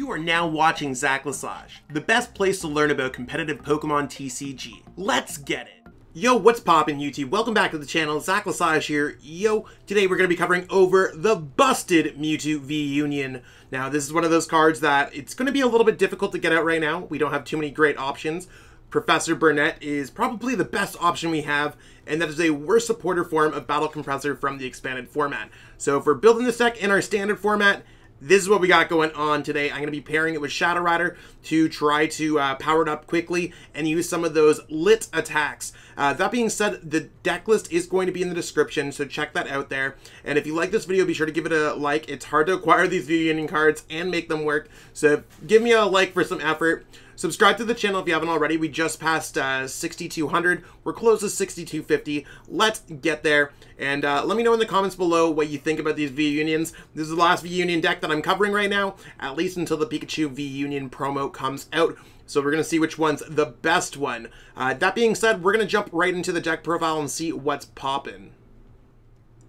You are now watching Zaclasage, the best place to learn about competitive Pokemon TCG. Let's get it! Yo, what's poppin' YouTube? Welcome back to the channel, Zaclasage here. Yo, today we're going to be covering over the busted Mewtwo V Union. Now, this is one of those cards that it's going to be a little bit difficult to get out right now. We don't have too many great options. Professor Burnett is probably the best option we have, and that is a worse supporter form of Battle Compressor from the expanded format. So if we're building this deck in our standard format, this is what we got going on today. I'm going to be pairing it with Shadow Rider to try to power it up quickly and use some of those lit attacks. That being said, the deck list is going to be in the description, so check that out there. And if you like this video, be sure to give it a like. It's hard to acquire these V Union cards and make them work, so give me a like for some effort. Subscribe to the channel if you haven't already. We just passed 6,200. We're close to 6,250. Let's get there. And let me know in the comments below what you think about these V Unions. This is the last V Union deck that I'm covering right now, at least until the Pikachu V Union promo comes out. So we're going to see which one's the best one. That being said, we're going to jump right into the deck profile and see what's poppin'.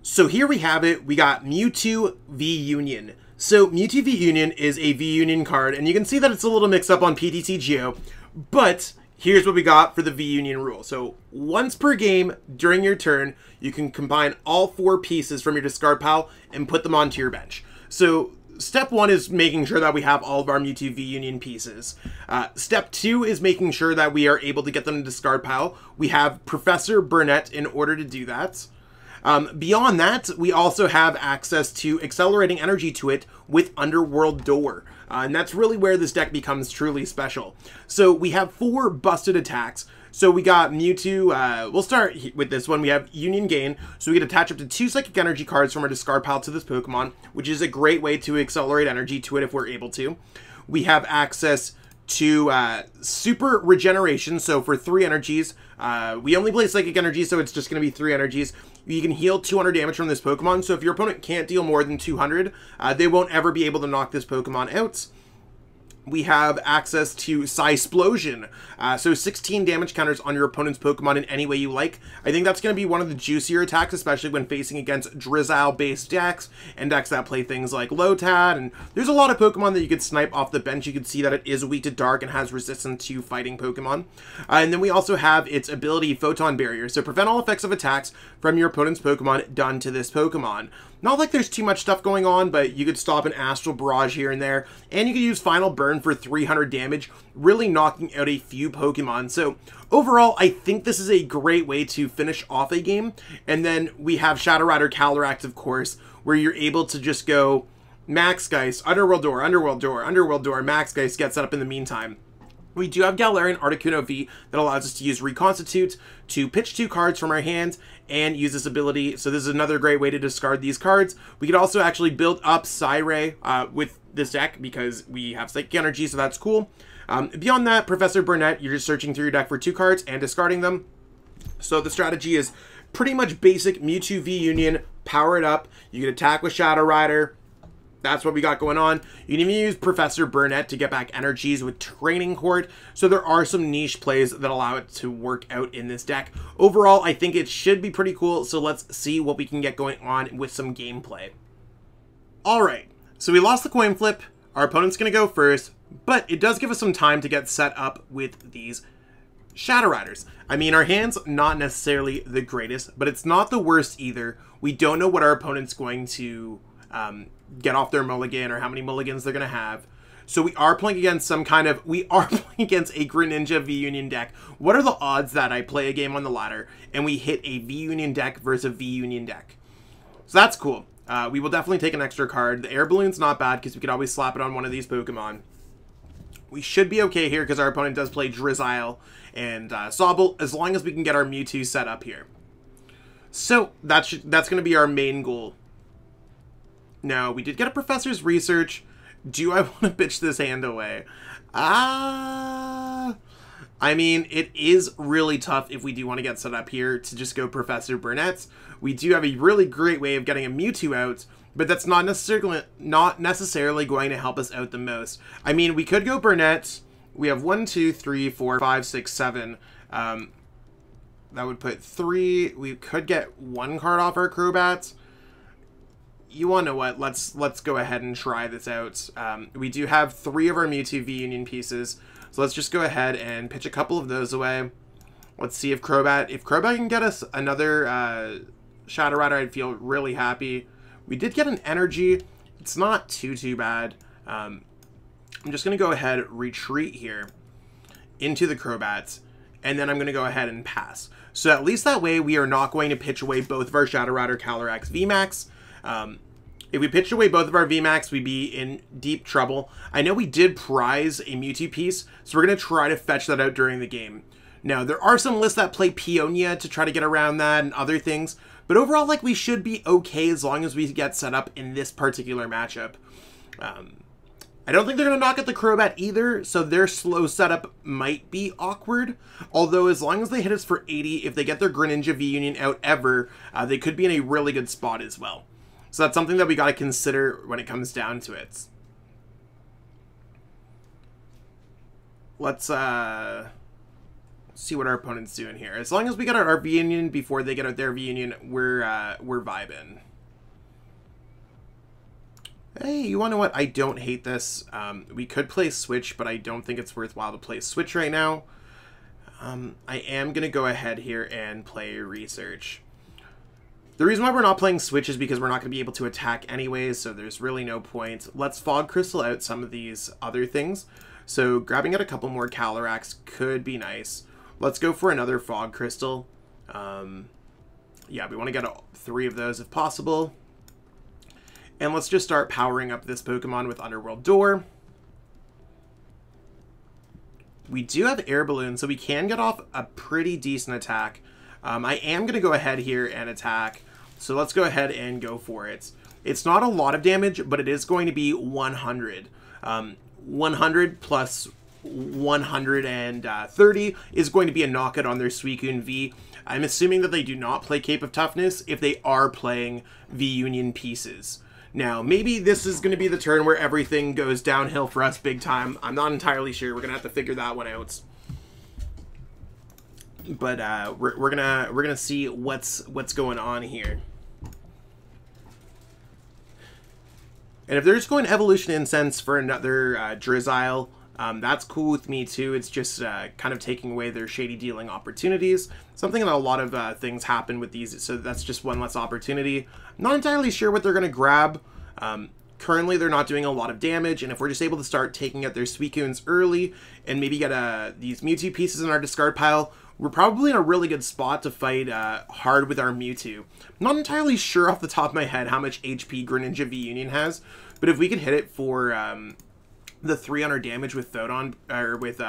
So here we have it. We got Mewtwo V Union. So Mewtwo V Union is a V Union card, and you can see that it's a little mixed up on PTCGO, but here's what we got for the V Union rule. So once per game during your turn, you can combine all 4 pieces from your discard pile and put them onto your bench. So step 1 is making sure that we have all of our Mewtwo V Union pieces. Step 2 is making sure that we are able to get them to discard pile. We have Professor Burnett in order to do that. Beyond that, we also have access to accelerating energy to it with Underworld Door. And that's really where this deck becomes truly special. So we have 4 busted attacks. So we got Mewtwo, we'll start with this one. We have Union Gain, so we can attach up to 2 Psychic Energy cards from our discard pile to this Pokemon, which is a great way to accelerate energy to it if we're able to. We have access to Super Regeneration, so for 3 energies, we only play Psychic Energy, so it's just going to be 3 energies. You can heal 200 damage from this Pokemon, so if your opponent can't deal more than 200, they won't ever be able to knock this Pokemon out. We have access to Psysplosion, so 16 damage counters on your opponent's Pokemon in any way you like. I think that's going to be one of the juicier attacks, especially when facing against Drizzile-based decks, and decks that play things like Lotad, and there's a lot of Pokemon that you could snipe off the bench. You can see that it is weak to Dark and has resistance to fighting Pokemon. And then we also have its ability Photon Barrier, so prevent all effects of attacks from your opponent's Pokemon done to this Pokemon. Not like there's too much stuff going on, but you could stop an Astral Barrage here and there, and you could use Final Burn for 300 damage, really knocking out a few Pokemon. So overall, I think this is a great way to finish off a game. And then we have Shadow Rider Calyrex, of course, where you're able to just go Max Geist, Underworld Door, Underworld Door, Underworld Door, Max Geist gets set up in the meantime. We do have Galarian Articuno V that allows us to use Reconstitute to pitch 2 cards from our hands and use this ability. So this is another great way to discard these cards. We could also actually build up Psyray with this deck because we have Psychic Energy, so that's cool. Beyond that, Professor Burnett, you're just searching through your deck for 2 cards and discarding them. So the strategy is pretty much basic Mewtwo V Union, power it up. You can attack with Shadow Rider. That's what we got going on. You can even use Professor Burnett to get back energies with Training Court. So there are some niche plays that allow it to work out in this deck. Overall, I think it should be pretty cool. So let's see what we can get going on with some gameplay. All right, so we lost the coin flip. Our opponent's going to go first, but it does give us some time to get set up with these Shadow Riders. I mean, our hand's not necessarily the greatest, but it's not the worst either. We don't know what our opponent's going to get off their mulligan or how many mulligans they're going to have. So we are playing against we are playing against a Greninja V Union deck. What are the odds that I play a game on the ladder and we hit a V Union deck versus a V Union deck? So that's cool. We will definitely take an extra card. The Air Balloon's not bad because we could always slap it on one of these Pokemon. We should be okay here because our opponent does play Drizzile and Sobble, as long as we can get our Mewtwo set up here. So that's going to be our main goal. Now, we did get a Professor's Research. Do I want to bitch this hand away? I mean, it is really tough if we do want to get set up here to just go Professor Burnett. We do have a really great way of getting a Mewtwo out, but that's not necessarily going to help us out the most. I mean, we could go Burnett. We have 1, 2, 3, 4, 5, 6, 7. That would put 3. We could get 1 card off our Crobat. you want to know what? Let's go ahead and try this out. We do have 3 of our Mewtwo V-Union pieces, so let's just go ahead and pitch a couple of those away. Let's see if Crobat can get us another Shadow Rider, I'd feel really happy. We did get an energy. It's not too bad. I'm just going to go ahead, retreat here into the Crobats, and then I'm going to go ahead and pass. So at least that way we are not going to pitch away both of our Shadow Rider Calyrex VMAX. If we pitched away both of our VMAX, we'd be in deep trouble. I know we did prize a Mewtwo piece, so we're going to try to fetch that out during the game. Now, there are some lists that play Peonia to try to get around that and other things, but overall, like, we should be okay as long as we get set up in this particular matchup. I don't think they're going to knock at the Crobat either, so their slow setup might be awkward. Although, as long as they hit us for 80, if they get their Greninja V-Union out ever, they could be in a really good spot as well. So that's something that we got to consider when it comes down to it. Let's see what our opponent's doing here. As long as we get our V-Union before they get out their V-Union, we're vibing. Hey, you want to know what? I don't hate this. We could play Switch, but I don't think it's worthwhile to play Switch right now. I am going to go ahead here and play Research. The reason why we're not playing Switch is because we're not going to be able to attack anyways, so there's really no point. Let's Fog Crystal out some of these other things. So grabbing out a couple more Calyrex could be nice. Let's go for another Fog Crystal. Yeah, we want to get 3 of those if possible. And let's just start powering up this Pokemon with Underworld Door. We do have Air Balloon, so we can get off a pretty decent attack. I am going to go ahead here and attack. So let's go ahead and go for it. It's not a lot of damage, but it is going to be 100. 100 plus 130 is going to be a knockout on their Suicune V. I'm assuming that they do not play Cape of Toughness if they are playing V-Union pieces. Now, maybe this is going to be the turn where everything goes downhill for us big time. I'm not entirely sure. We're going to have to figure that one out. But we're gonna see what's going on here. And if they're just going Evolution Incense for another Drizzile, that's cool with me too. It's just kind of taking away their shady dealing opportunities. Something that a lot of things happen with these, so that's just one less opportunity. I'm not entirely sure what they're going to grab. Currently, they're not doing a lot of damage, and if we're just able to start taking out their Suicunes early and maybe get these Mewtwo pieces in our discard pile, we're probably in a really good spot to fight hard with our Mewtwo. I'm not entirely sure off the top of my head how much HP Greninja V-Union has, but if we could hit it for the 300 damage with Photon or with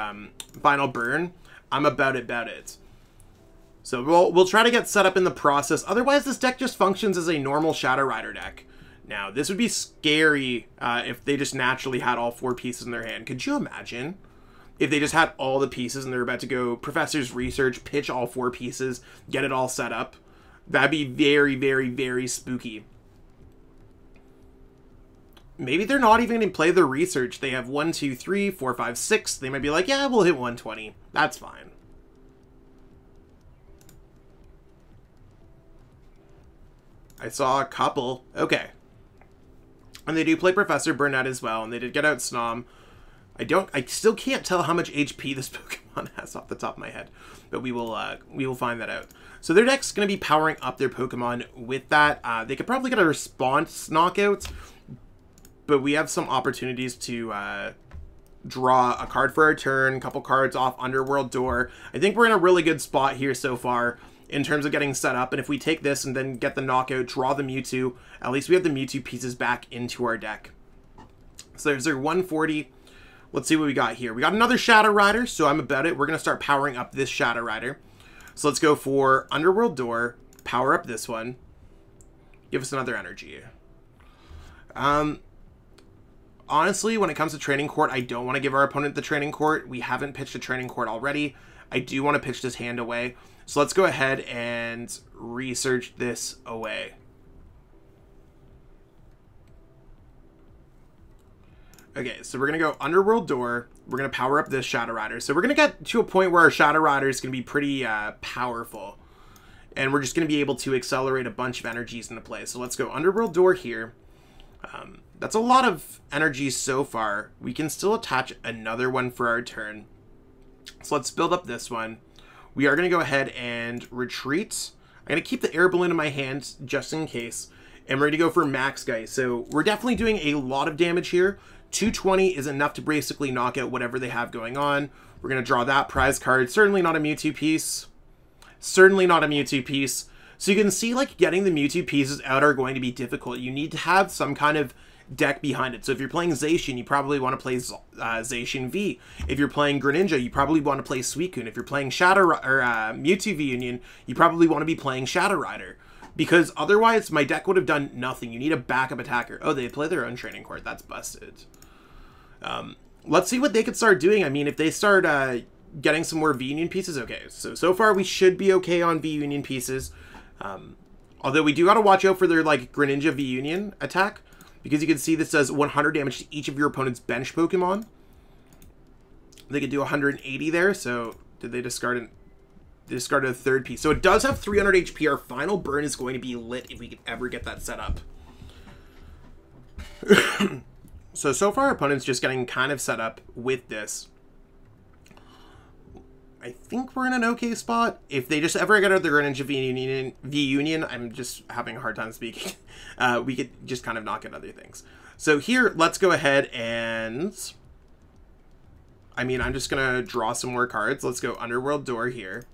Final Burn, I'm about it. So we'll try to get set up in the process. Otherwise, this deck just functions as a normal Shadow Rider deck. Now, this would be scary if they just naturally had all 4 pieces in their hand. Could you imagine if they just had all the pieces and they're about to go Professor's Research, pitch all 4 pieces, get it all set up? That'd be very, very, very spooky. Maybe they're not even going to play the Research. They have 1, 2, 3, 4, 5, 6. They might be like, yeah, we'll hit 120. That's fine. I saw a couple. Okay. And they do play Professor Burnett as well, and they did get out Snom. I still can't tell how much HP this Pokemon has off the top of my head, but we will find that out. So their deck's going to be powering up their Pokemon with that. They could probably get a response knockout, but we have some opportunities to draw a card for our turn, a couple cards off Underworld Door. I think we're in a really good spot here so far in terms of getting set up, and if we take this and then get the knockout, draw the Mewtwo, at least we have the Mewtwo pieces back into our deck. So there's their 140. Let's see what we got here. We got another Shadow Rider, so I'm about it. We're going to start powering up this Shadow Rider. So let's go for Underworld Door, power up this one, give us another energy. Honestly, when it comes to Training Court, I don't want to give our opponent the Training Court. We haven't pitched a Training Court already. I do want to pitch this hand away. So let's go ahead and research this away. Okay, so we're going to go Underworld Door. We're going to power up this Shadow Rider. So we're going to get to a point where our Shadow Rider is going to be pretty powerful. and we're just going to be able to accelerate a bunch of energies into play. So let's go Underworld Door here. That's a lot of energies so far. We can still attach another one for our turn. So let's build up this one. We are going to go ahead and retreat. I'm going to keep the air balloon in my hand just in case. And we're going to go for Max Geist. So we're definitely doing a lot of damage here. 220 is enough to basically knock out whatever they have going on. We're going to draw that prize card. Certainly not a Mewtwo piece. Certainly not a Mewtwo piece. So you can see, like, getting the Mewtwo pieces out are going to be difficult. You need to have some kind of deck behind it. So if you're playing Zacian, you probably want to play Zacian V. If you're playing Greninja, you probably want to play Suicune. If you're playing Mewtwo V Union, you probably want to be playing Shadow Rider. Because otherwise, my deck would have done nothing. You need a backup attacker. Oh, they play their own training court. That's busted. Let's see what they could start doing. I mean, if they start getting some more V-Union pieces, okay. So far, we should be okay on V-Union pieces. Although we do got to watch out for their, like, Greninja V-Union attack. Because you can see this does 100 damage to each of your opponent's bench Pokemon. They could do 180 there. So, did they discard an... They discarded a third piece. So it does have 300 HP. Our final burn is going to be lit if we could ever get that set up. So far our opponent's just getting kind of set up with this. I think we're in an okay spot. If they just ever get out the Greninja V-Union, I'm just having a hard time speaking. We could just kind of knock out other things. So here, let's go ahead and... I mean, I'm just going to draw some more cards. Let's go Underworld Door here.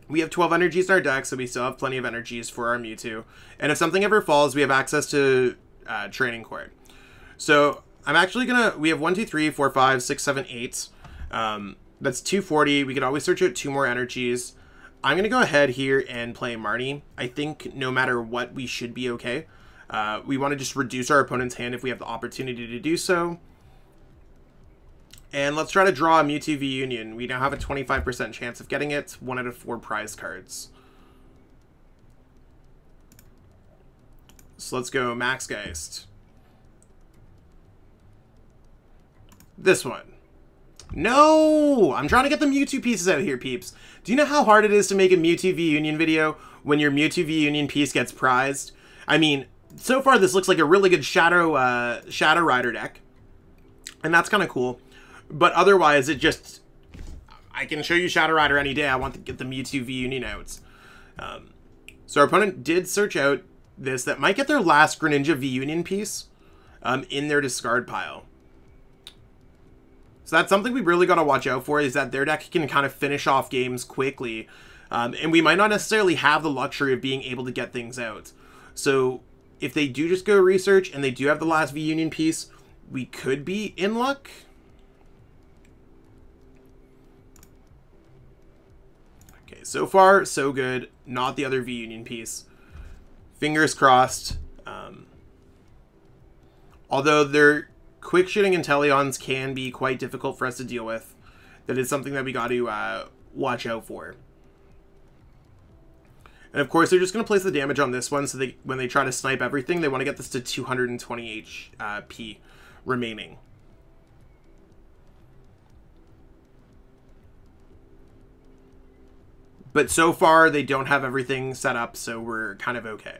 We have 12 energies in our deck, so we still have plenty of energies for our Mewtwo. And if something ever falls, we have access to Training Court. So I'm actually going to... We have 1, 2, 3, 4, 5, 6, 7, 8. That's 240. We could always search out 2 more energies. I'm going to go ahead here and play Marnie. I think no matter what, we should be okay. We want to just reduce our opponent's hand if we have the opportunity to do so. And let's try to draw a Mewtwo V-Union. We now have a 25% chance of getting it. 1 out of 4 prize cards. So let's go Max Geist. This one. No! I'm trying to get the Mewtwo pieces out here, peeps. Do you know how hard it is to make a Mewtwo V-Union video when your Mewtwo V-Union piece gets prized? I mean, so far this looks like a really good Shadow Rider deck. And that's kind of cool. But otherwise, it just... I can show you Shadow Rider any day. I want to get the Mewtwo V-Union out. So our opponent did search out this. That might get their last Greninja V-Union piece in their discard pile. So that's something we really got to watch out for, is that their deck can kind of finish off games quickly. And we might not necessarily have the luxury of being able to get things out. So if they do just go research and they do have the last V-Union piece, we could be in luck. Okay, so far, so good. Not the other V-Union piece. Fingers crossed. Although their quick shooting Inteleons can be quite difficult for us to deal with, that is something that we got to watch out for. And of course, they're just going to place the damage on this one, so when they try to snipe everything, they want to get this to 220 HP remaining. But so far, they don't have everything set up, so we're kind of okay.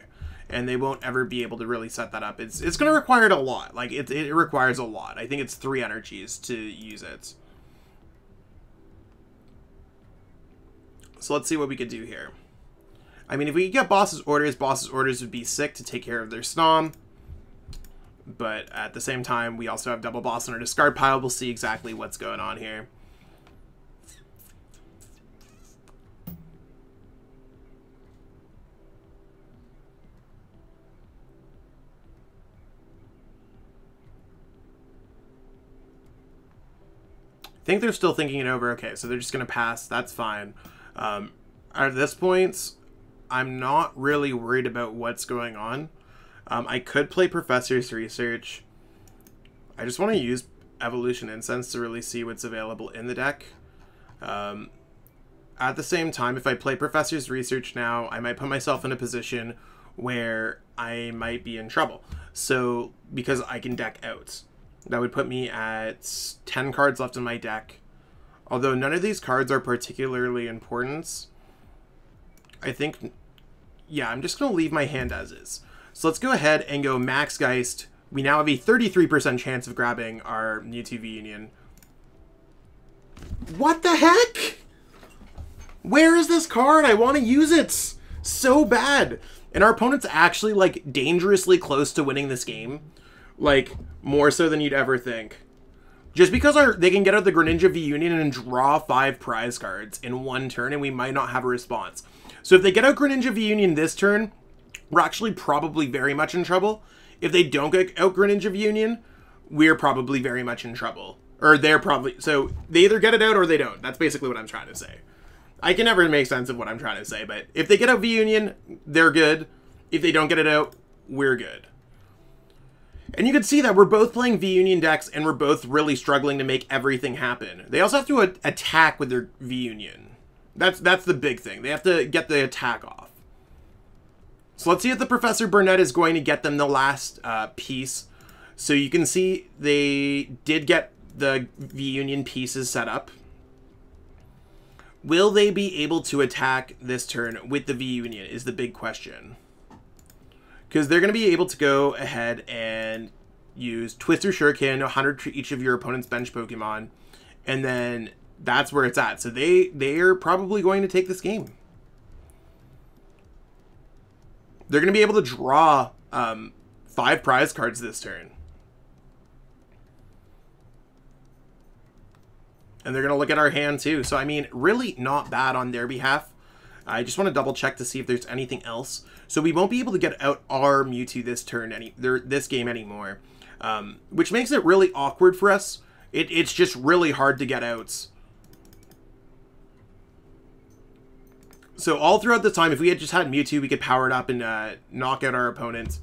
And they won't ever be able to really set that up. It's going to require it a lot. Like, it requires a lot. I think it's 3 energies to use it. So let's see what we could do here. I mean, if we could get Boss's Orders would be sick to take care of their Snom. But at the same time, we also have Double Boss in our discard pile. We'll see exactly what's going on here. I think they're still thinking it over. Okay, so they're just going to pass. That's fine. At this point, I'm not really worried about what's going on. I could play Professor's Research. I just want to use Evolution Incense to really see what's available in the deck. At the same time, if I play Professor's Research now, I might put myself in a position where I might be in trouble. So, because I can deck out. That would put me at 10 cards left in my deck. Although none of these cards are particularly important, I think, yeah, I'm just going to leave my hand as is. So let's go ahead and go Max Geist. We now have a 33% chance of grabbing our Mewtwo V-Union. What the heck? Where is this card? I want to use it so bad. And our opponent's actually, like, dangerously close to winning this game. Like, more so than you'd ever think. Just because they can get out the Greninja V-Union and draw 5 prize cards in one turn, and we might not have a response. So if they get out Greninja V-Union this turn, we're actually probably very much in trouble. If they don't get out Greninja V-Union, we're probably very much in trouble. Or they're probably... So they either get it out or they don't. That's basically what I'm trying to say. I can never make sense of what I'm trying to say, but if they get out V-Union, they're good. If they don't get it out, we're good. And you can see that we're both playing V-Union decks, and we're both really struggling to make everything happen. They also have to attack with their V-Union. That's the big thing. They have to get the attack off. So let's see if the Professor Burnett is going to get them the last piece. So you can see they did get the V-Union pieces set up. Will they be able to attack this turn with the V-Union is the big question. Because they're going to be able to go ahead and use Twister Shuriken, 100 to each of your opponent's bench Pokemon. And then that's where it's at. So they're probably going to take this game. They're going to be able to draw 5 prize cards this turn. And they're going to look at our hand too. So, I mean, really not bad on their behalf. I just want to double check to see if there's anything else. So we won't be able to get out our Mewtwo this turn, this game anymore. Which makes it really awkward for us. It's just really hard to get out. So all throughout the time, if we had just had Mewtwo, we could power it up and knock out our opponent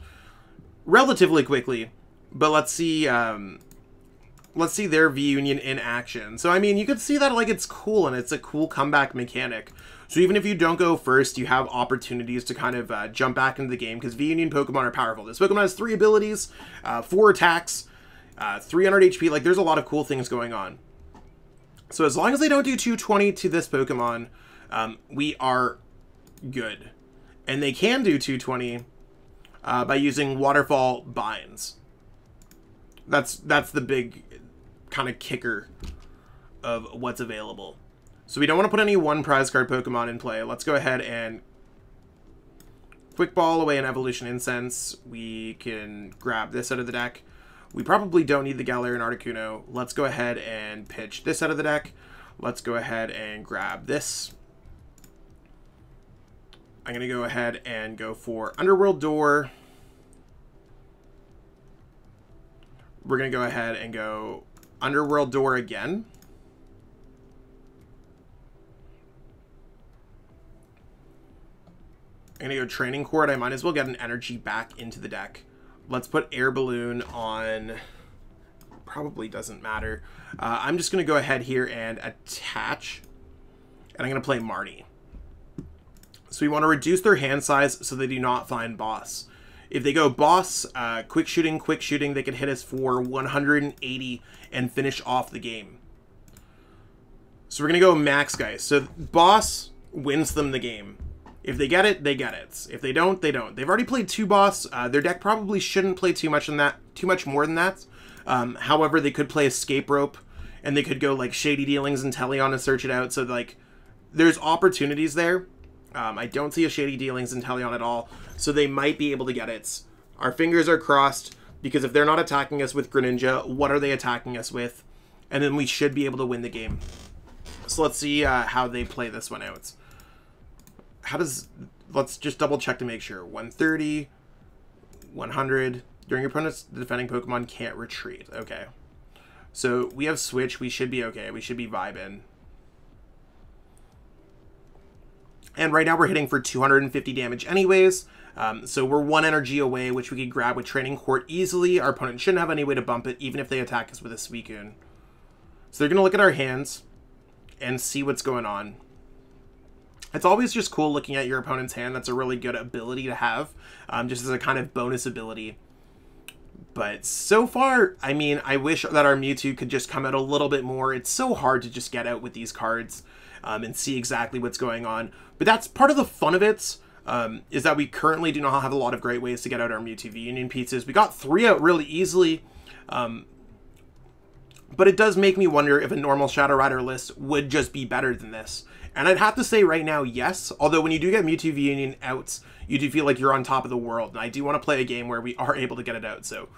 relatively quickly. But let's see their V-Union in action. So, I mean, you could see that, like, it's cool, and it's a cool comeback mechanic. So even if you don't go first, you have opportunities to kind of jump back into the game, because V-Union Pokemon are powerful. This Pokemon has 3 abilities, 4 attacks, 300 HP. Like, there's a lot of cool things going on. So as long as they don't do 220 to this Pokemon, we are good. And they can do 220 by using Waterfall Binds. That's the big kind of kicker of what's available. So we don't want to put any 1 prize card Pokemon in play. Let's go ahead and Quick Ball away an Evolution Incense. We can grab this out of the deck. We probably don't need the Galarian Articuno. Let's go ahead and pitch this out of the deck. Let's go ahead and grab this. I'm going to go ahead and go for Underworld Door. We're going to go ahead and go Underworld Door again. I'm going to go Training Court. I might as well get an energy back into the deck. Let's put Air Balloon on. Probably doesn't matter. I'm just going to go ahead here and attach. And I'm going to play Marnie. So we want to reduce their hand size so they do not find Boss. If they go Boss, quick shooting, they can hit us for 180 and finish off the game. So we're going to go Max Geist. So Boss wins them the game. If they get it, they get it. If they don't, they don't. They've already played 2 Boss. Their deck probably shouldn't play too much more than that. However, they could play Escape Rope, and they could go like Shady Dealings and Teleon and search it out. So like, there's opportunities there. I don't see a Shady Dealings in Teleon at all, so they might be able to get it. Our fingers are crossed, because if they're not attacking us with Greninja, what are they attacking us with? And then we should be able to win the game. So let's see how they play this one out. Let's just double check to make sure. 130, 100. During your opponent's defending Pokemon can't retreat. Okay. So we have Switch. We should be okay. We should be vibing. And right now we're hitting for 250 damage anyways. So we're 1 energy away, which we could grab with Training Court easily. Our opponent shouldn't have any way to bump it, even if they attack us with a Suicune. So they're going to look at our hands and see what's going on. It's always just cool looking at your opponent's hand. That's a really good ability to have, just as a kind of bonus ability. But so far, I mean, I wish that our Mewtwo could just come out a little bit more. It's so hard to just get out with these cards and see exactly what's going on. But that's part of the fun of it, is that we currently do not have a lot of great ways to get out our Mewtwo V-Union pieces. We got 3 out really easily, but it does make me wonder if a normal Shadow Rider list would just be better than this. And I'd have to say right now, yes. Although when you do get Mewtwo V-Union out, you do feel like you're on top of the world. And I do want to play a game where we are able to get it out. So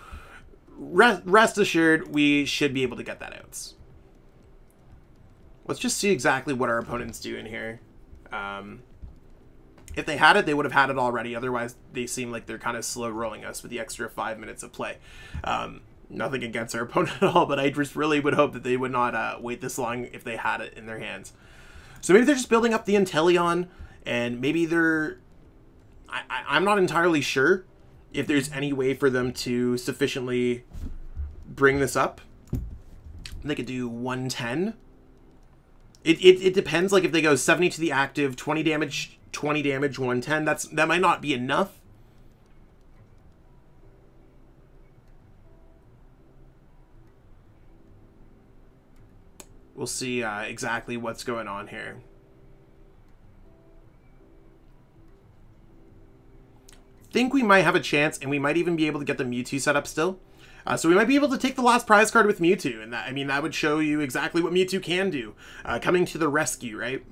rest assured, we should be able to get that out. Let's just see exactly what our opponent's doing here. If they had it, they would have had it already. Otherwise, they seem like they're kind of slow rolling us with the extra 5 minutes of play. Nothing against our opponent at all, but I just really would hope that they would not wait this long if they had it in their hands. So maybe they're just building up the Inteleon, and maybe they're... I'm not entirely sure if there's any way for them to sufficiently bring this up. They could do 110. It depends, like if they go 70 to the active, 20 damage, 110, that might not be enough. We'll see exactly what's going on here. Think we might have a chance, and we might even be able to get the Mewtwo set up still. So we might be able to take the last prize card with Mewtwo, and that, I mean, that would show you exactly what Mewtwo can do. Coming to the rescue, right?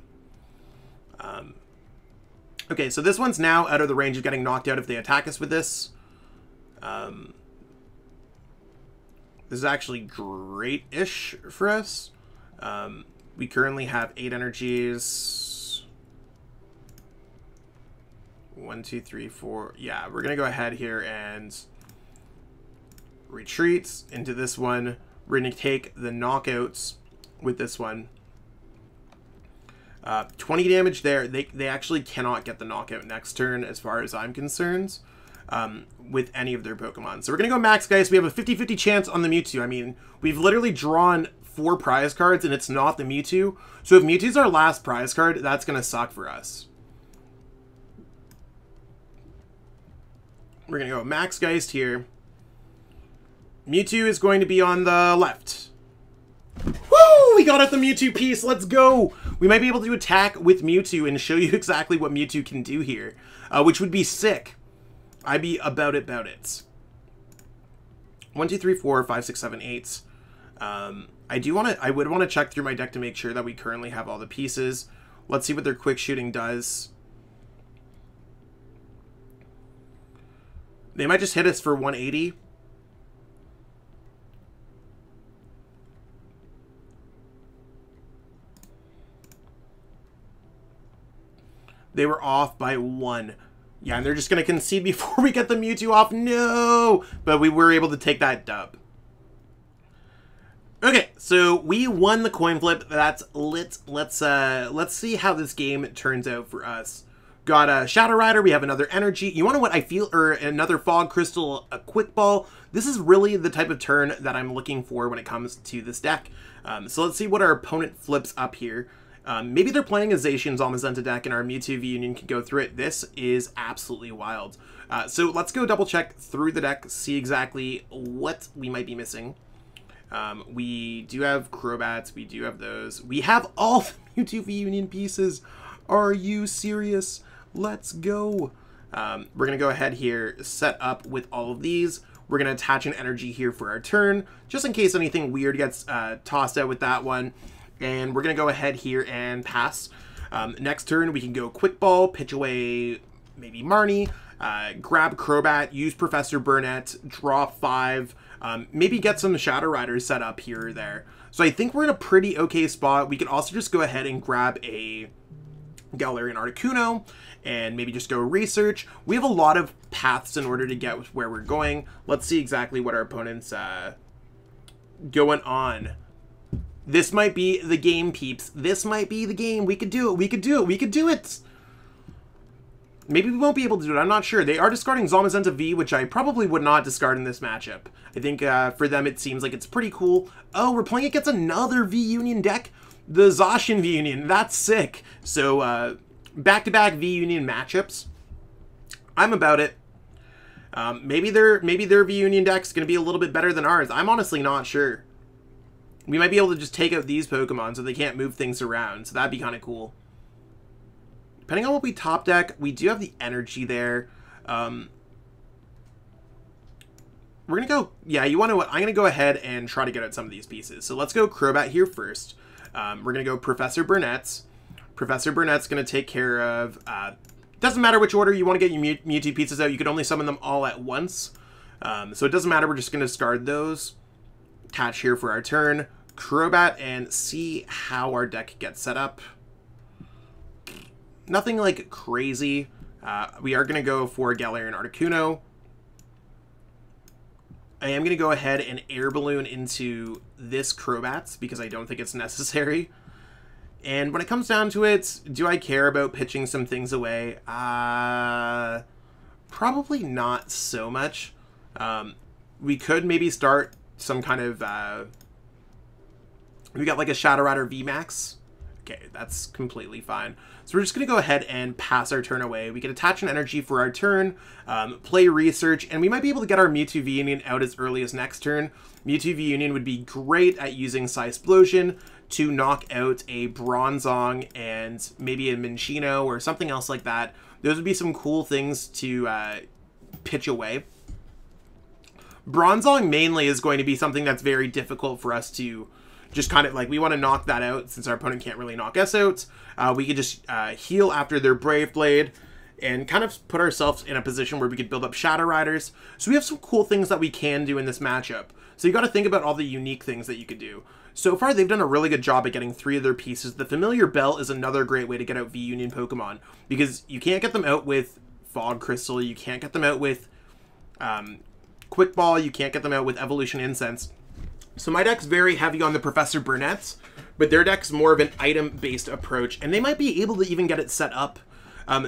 Okay, so this one's now out of the range of getting knocked out if they attack us with this. This is actually great-ish for us. We currently have 8 energies. 1, 2, 3, 4. Yeah, we're gonna go ahead here and retreat into this one. We're gonna take the knockouts with this one. 20 damage there. They actually cannot get the knockout next turn as far as I'm concerned with any of their Pokemon. So we're gonna go Max Geist. We have a 50-50 chance on the Mewtwo. I mean, we've literally drawn 4 prize cards and it's not the Mewtwo. So if Mewtwo's our last prize card, that's gonna suck for us. We're gonna go Max Geist here. Mewtwo is going to be on the left. Woo! We got out the Mewtwo piece. Let's go. We might be able to attack with Mewtwo and show you exactly what Mewtwo can do here, which would be sick. I'd be about it. 1, 2, 3, 4, 5, 6, 7, 8. I would want to check through my deck to make sure that we currently have all the pieces. Let's see what their quick shooting does. They might just hit us for 180. They were off by 1. Yeah, and they're just going to concede before we get the Mewtwo off. No! But we were able to take that dub. Okay, so we won the coin flip. That's lit. Let's see how this game turns out for us. Got a Shadow Rider. We have another Energy. You want to know what I feel? Or another Fog Crystal, a Quick Ball. This is really the type of turn that I'm looking for when it comes to this deck. So let's see what our opponent flips up here. Maybe they're playing a Zacian Zamazenta deck and our Mewtwo V-Union can go through it. This is absolutely wild. So let's go double check through the deck, see exactly what we might be missing. We do have Crobats, we do have those. We have all the Mewtwo V-Union pieces. Are you serious? Let's go. We're going to go ahead here, set up with all of these. We're going to attach an energy here for our turn, just in case anything weird gets tossed out with that one. And we're going to go ahead here and pass. Next turn, we can go Quick Ball, pitch away maybe Marnie, grab Crobat, use Professor Burnett, draw 5, maybe get some Shadow Riders set up here or there. So I think we're in a pretty okay spot. We could also just go ahead and grab a Galarian Articuno and maybe just go research. We have a lot of paths in order to get where we're going. Let's see exactly what our opponent's going on. This might be the game, peeps. This might be the game. We could do it. We could do it. We could do it. Maybe we won't be able to do it. I'm not sure. They are discarding Zamazenta V, which I probably would not discard in this matchup. I think for them it seems like it's pretty cool. Oh, we're playing against another V-Union deck. The Zacian V-Union. That's sick. So, back-to-back V-Union matchups. I'm about it. Maybe their V-Union deck's going to be a little bit better than ours. I'm honestly not sure. We might be able to just take out these Pokemon so they can't move things around. So that'd be kind of cool. Depending on what we top deck, we do have the energy there. We're going to go... Yeah, you want to... I'm going to go ahead and try to get out some of these pieces. So let's go Crobat here first. We're going to go Professor Burnett's. Professor Burnett's going to take care of... doesn't matter which order you want to get your Mewtwo pieces out. You can only summon them all at once. So it doesn't matter. We're just going to discard those. Attach here for our turn. Crobat and see how our deck gets set up. Nothing like crazy. We are going to go for Galarian Articuno. I am going to go ahead and Air Balloon into this Crobat because I don't think it's necessary. And when it comes down to it, do I care about pitching some things away? Probably not so much. We could maybe start some kind of... we got like a Shadow Rider VMAX. Okay, that's completely fine. So we're just going to go ahead and pass our turn away. We can attach an energy for our turn, play research, and we might be able to get our Mewtwo V-Union out as early as next turn. Mewtwo V-Union would be great at using Psy-Splosion to knock out a Bronzong and maybe a Minccino or something else like that. Those would be some cool things to pitch away. Bronzong mainly is going to be something that's very difficult for us to just kind of like, we want to knock that out since our opponent can't really knock us out. We could just heal after their Brave Blade and kind of put ourselves in a position where we could build up Shadow Riders. So we have some cool things that we can do in this matchup. So you got to think about all the unique things that you could do. So far, they've done a really good job at getting 3 of their pieces. The Familiar Bell is another great way to get out V-Union Pokemon because you can't get them out with Fog Crystal. You can't get them out with Quick Ball. You can't get them out with Evolution Incense. So my deck's very heavy on the Professor Burnett's, but their deck's more of an item-based approach, and they might be able to even get it set up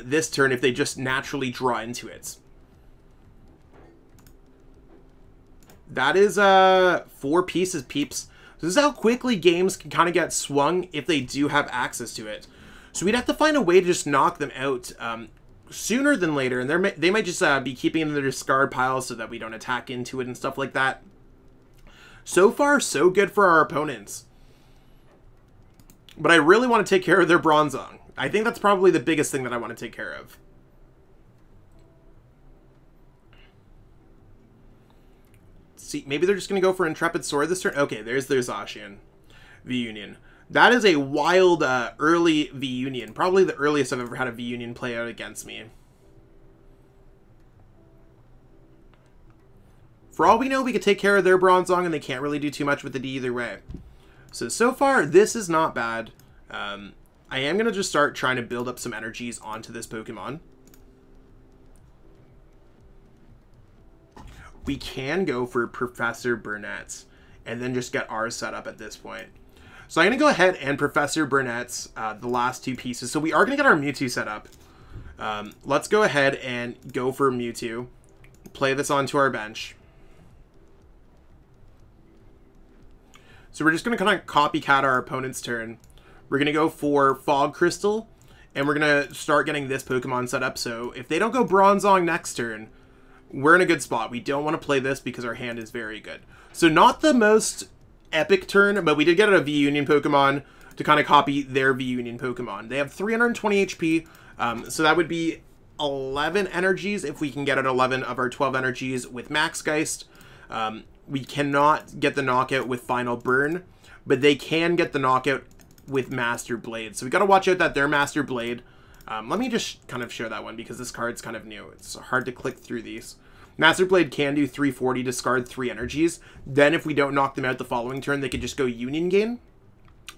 this turn if they just naturally draw into it. That is 4 pieces, peeps. So this is how quickly games can kind of get swung if they do have access to it. So we'd have to find a way to just knock them out sooner than later, and they might just be keeping it in their discard pile so that we don't attack into it and stuff like that. So far, so good for our opponents. But I really want to take care of their Bronzong. I think that's probably the biggest thing that I want to take care of. See, maybe they're just going to go for Intrepid Sword this turn. Okay, there's their Zacian V-Union. That is a wild early V-Union. Probably the earliest I've ever had a V-Union play out against me. For all we know, we could take care of their Bronzong, and they can't really do too much with it either way. So far, this is not bad. I am going to just start trying to build up some energies onto this Pokemon. We can go for Professor Burnett's and then just get ours set up at this point. So I'm going to go ahead and Professor Burnett's the last 2 pieces. So we are going to get our Mewtwo set up. Let's go ahead and go for Mewtwo. Play this onto our bench. So we're just going to kind of copycat our opponent's turn. We're going to go for Fog Crystal, and we're going to start getting this Pokemon set up. So if they don't go Bronzong next turn, we're in a good spot. We don't want to play this because our hand is very good. So not the most epic turn, but we did get a V-Union Pokemon to kind of copy their V-Union Pokemon. They have 320 HP, so that would be 11 energies if we can get an 11 of our 12 energies with Max Geist. We cannot get the knockout with Final Burn, but they can get the knockout with Master Blade. So we got to watch out that their Master Blade. Let me just kind of show that one because this card's kind of new. It's hard to click through these. Master Blade can do 340, discard 3 energies. Then if we don't knock them out the following turn, they could just go Union Gain.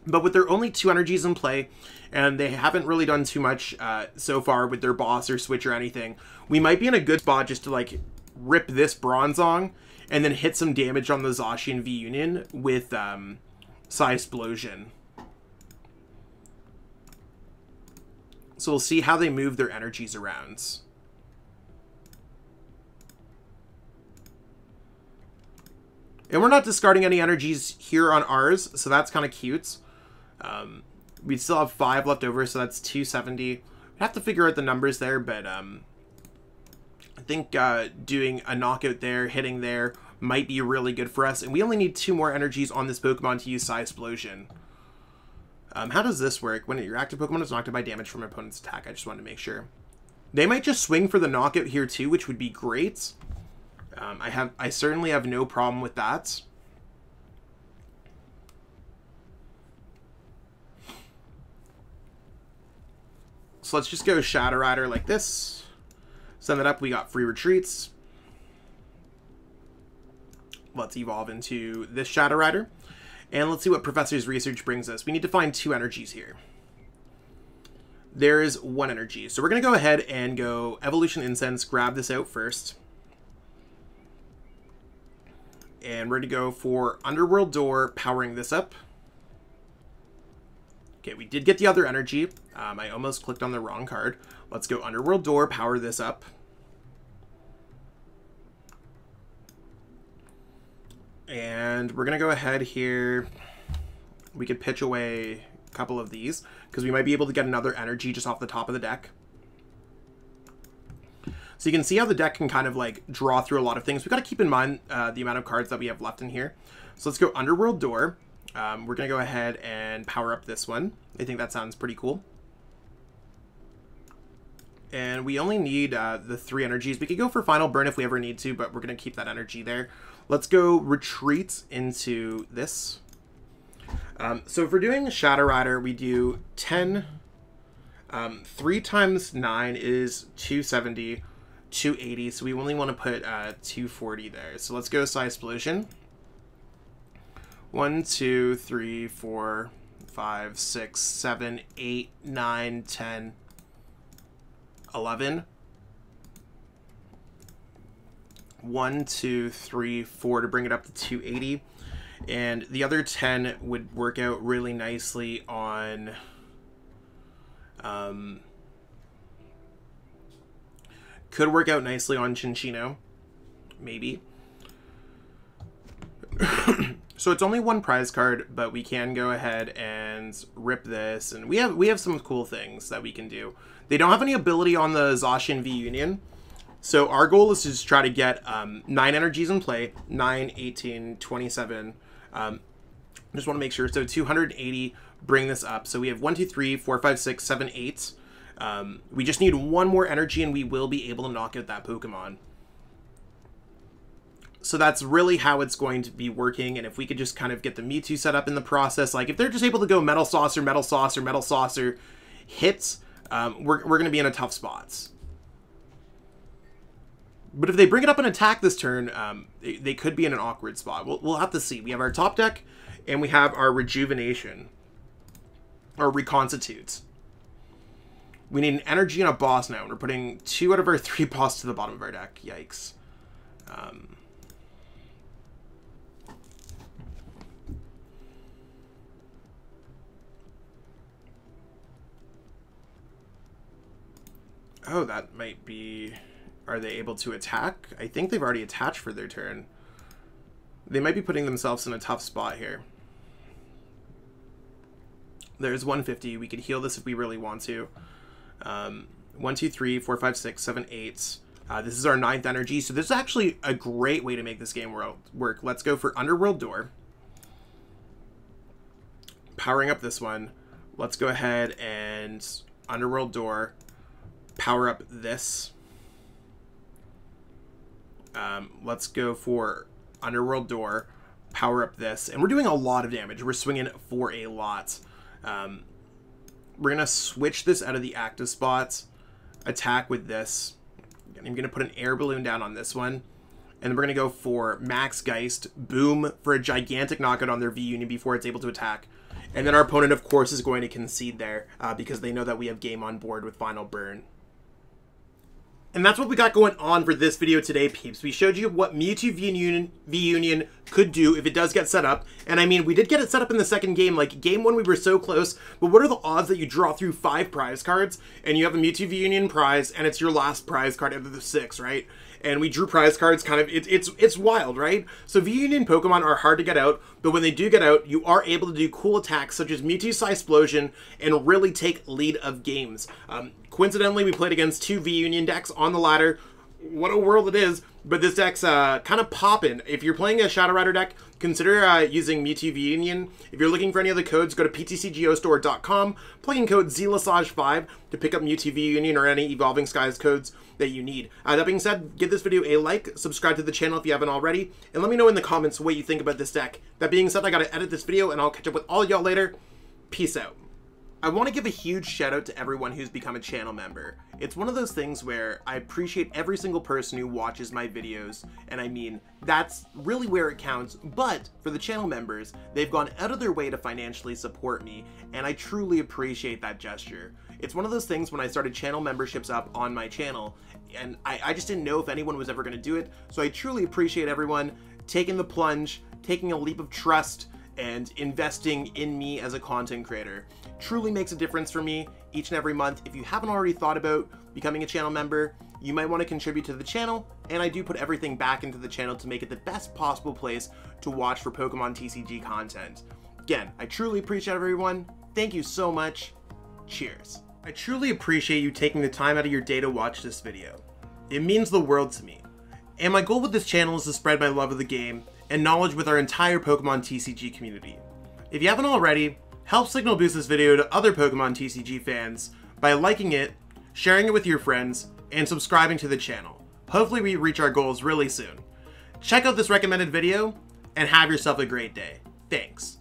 But with their only 2 energies in play, and they haven't really done too much so far with their boss or switch or anything, we might be in a good spot just to like rip this Bronzong and then hit some damage on the Zacian V-Union with Psy-Splosion. So we'll see how they move their energies around. And we're not discarding any energies here on ours, so that's kind of cute. We still have 5 left over, so that's 270. We have to figure out the numbers there, but think doing a knockout there, hitting there, might be really good for us. And we only need 2 more energies on this Pokemon to use Psy-Explosion. How does this work? When your active Pokemon is knocked out by damage from an opponent's attack. I just wanted to make sure. They might just swing for the knockout here too, which would be great. I certainly have no problem with that. So let's just go Shadow Rider like this. Send that up. We got free retreats. Let's evolve into this Shadow Rider. And let's see what Professor's research brings us. We need to find 2 energies here. There is 1 energy. So we're going to go ahead and go Evolution Incense, grab this out first. And we're going to go for Underworld Door, powering this up. Okay, we did get the other energy. I almost clicked on the wrong card. Let's go Underworld Door, power this up. And we're going to go ahead here. We could pitch away a couple of these, because we might be able to get another energy just off the top of the deck. So you can see how the deck can kind of like draw through a lot of things. We've got to keep in mind the amount of cards that we have left in here. So let's go Underworld Door. We're going to go ahead and power up this one. I think that sounds pretty cool. And we only need the 3 energies. We could go for Final Burn if we ever need to, but we're going to keep that energy there. Let's go Retreat into this. So if we're doing Shadow Rider, we do 10. 3 times 9 is 270, 280. So we only want to put 240 there. So let's go Psy-Explosion. 1, 2, 3, 4, 5, 6, 7, 8, 9, 10, 11. 1, 2, 3, 4 to bring it up to 280. And the other 10 would work out really nicely on could work out nicely on Cinccino, maybe. So it's only 1 prize card, but we can go ahead and rip this, and we have some cool things that we can do. They don't have any ability on the Zacian V Union, so our goal is to just try to get 9 energies in play. 9, 18, 27. Just want to make sure. So 280, bring this up. So we have 1, 2, 3, 4, 5, 6, 7, 8. We just need 1 more energy, and we will be able to knock out that Pokemon. So that's really how it's going to be working. And if we could just kind of get the Mewtwo set up in the process, like if they're just able to go Metal Saucer, Metal Saucer, Metal Saucer hits, we're going to be in a tough spot. But if they bring it up and attack this turn, they could be in an awkward spot. We'll have to see. We have our top deck, and we have our Rejuvenation, or Reconstitute. We need an energy and a boss now, and we're putting 2 out of our 3 boss to the bottom of our deck. Yikes. Oh, that might be... Are they able to attack? I think they've already attached for their turn. They might be putting themselves in a tough spot here. There's 150. We could heal this if we really want to. 1, 2, 3, 4, 5, 6, 7, 8. This is our 9th energy, so this is actually a great way to make this game work. Let's go for Underworld Door. Powering up this one. Let's go ahead and Underworld Door. Power up this. Let's go for Underworld Door. Power up this. And we're doing a lot of damage. We're swinging for a lot. We're going to switch this out of the active spots. Attack with this. I'm going to put an air balloon down on this one. And then we're going to go for Max Geist. Boom. For a gigantic knockout on their V-Union before it's able to attack. And then our opponent, of course, is going to concede there. Because they know that we have game on board with Final Burn. And that's what we got going on for this video today, peeps. We showed you what Mewtwo V-Union could do if it does get set up. And I mean, we did get it set up in the second game. Like, game 1, we were so close. But what are the odds that you draw through 5 prize cards, and you have a Mewtwo V-Union prize, and it's your last prize card out of the 6, right? And we drew prize cards kind of, it's wild, right? So V-Union Pokemon are hard to get out, but when they do get out, you are able to do cool attacks such as Mewtwo Psy-Explosion and really take lead of games. Coincidentally, we played against 2 V-Union decks on the ladder. what a world it is. But this deck's kind of poppin'. If you're playing a Shadow Rider deck, consider using Mewtwo V Union. If you're looking for any other codes, go to ptcgostore.com, plug in code ZLASAGE5 to pick up Mewtwo V Union or any Evolving Skies codes that you need. That being said, give this video a like, subscribe to the channel if you haven't already, and let me know in the comments what you think about this deck. That being said, I gotta edit this video, and I'll catch up with all y'all later. Peace out. I want to give a huge shout out to everyone who's become a channel member. It's one of those things where I appreciate every single person who watches my videos, and I mean, that's really where it counts, but for the channel members, they've gone out of their way to financially support me, and I truly appreciate that gesture. It's one of those things when I started channel memberships up on my channel, and I just didn't know if anyone was ever going to do it, so I truly appreciate everyone taking the plunge, taking a leap of trust, and investing in me as a content creator. Truly makes a difference for me each and every month. If you haven't already thought about becoming a channel member, you might want to contribute to the channel, and I do put everything back into the channel to make it the best possible place to watch for Pokemon TCG content. Again, I truly appreciate everyone. Thank you so much. Cheers. I truly appreciate you taking the time out of your day to watch this video. It means the world to me. And my goal with this channel is to spread my love of the game and knowledge with our entire Pokemon TCG community. If you haven't already, help signal boost this video to other Pokemon TCG fans by liking it, sharing it with your friends, and subscribing to the channel. Hopefully we reach our goals really soon. Check out this recommended video, and have yourself a great day. Thanks.